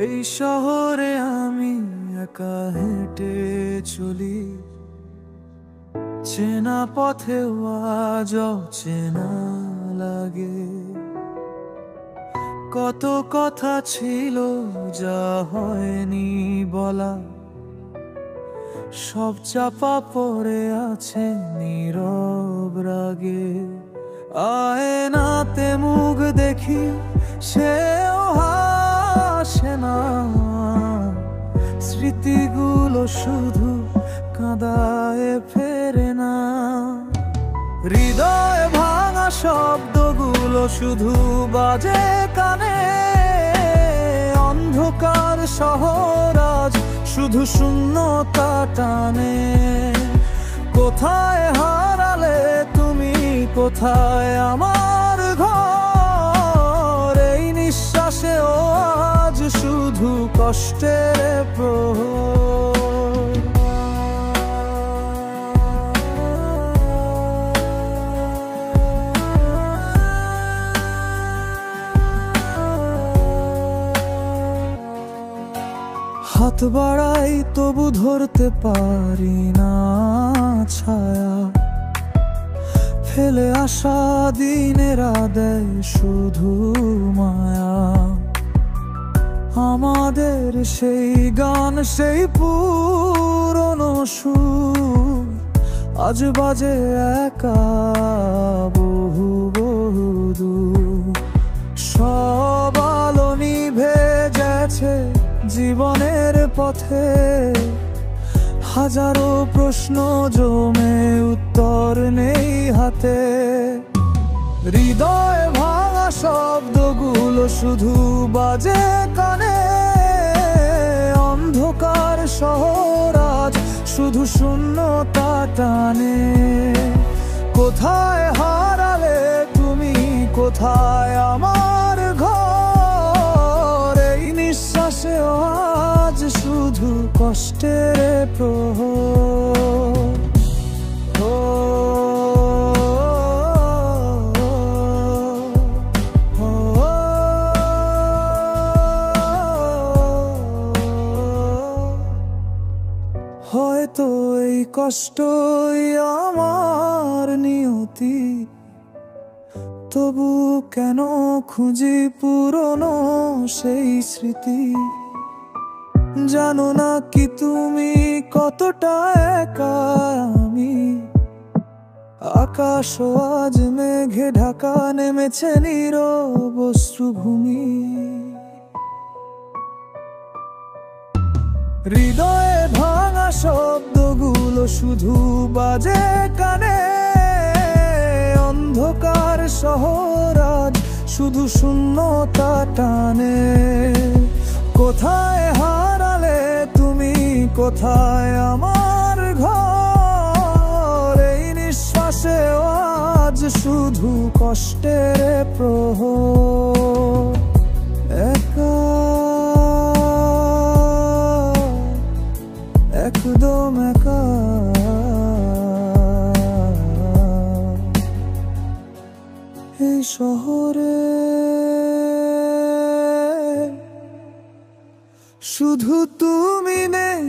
এই শহরে আমি একা হেঁটে চলি, চেনা পথেও আজ অচেনা লাগে। কত কথা ছিল যা হয়নি বলা, সব চাপা পড়ে আছে নীরব রাগে। আয়নাতে মুখ দেখি, সেও হাসে না, স্মৃতিগুলো শুধু কাঁদায় ফেরে না। হৃদয় ভাঙা শব্দগুলো শুধু বাজে কানে, অন্ধকার শহর আজ শুধু শূন্যতা টানে। কোথায় হারালে তুমি, কোথায় আমার ঘর? এই নিঃশ্বাসেও আজ শুধু কষ্টের প্রহর। হাত বাড়াই তবু ধরতে পারি না ছায়া, ফেলে আসা দিনেরা দেয় শুধু মায়া। আমাদের সেই গান, সেই পুরনো সুর আজ বাজে একা বহু বহু দূর। সব আলো নিভে গেছে জীবনের পথে, হাজারো প্রশ্ন জমে উত্তর নেই হাতে। হৃদয় ভাঙা শব্দগুলো শুধু বাজে কানে, অন্ধকার শহর আজ শুধু শূন্যতা টানে। কোথায় হারালে তুমি, কোথায় আমার ঘর? এই নিঃশ্বাসে আজ শুধু কষ্টের প্রহর। হয়তো এই কষ্টই আমার নিয়তি, তবু কেন খুঁজি পুরনো সেই স্মৃতি। জানো না কি তুমি কতটা একা আমি, আকাশ আজ মেঘে ঢাকা, নেমেছে নীরব অশ্রুভূমি। হৃদয়ে ভাঙা শব্দগুলো শুধু বাজে কানে, অন্ধকার শহর আজ শুধু শূন্যতা টানে। কোথায় হারালে তুমি, কোথায় আমার ঘর? এই নিঃশ্বাসে আজ শুধু কষ্টের প্রহর। একা একদম একা, এই শহরে শুধু তুমি নেই।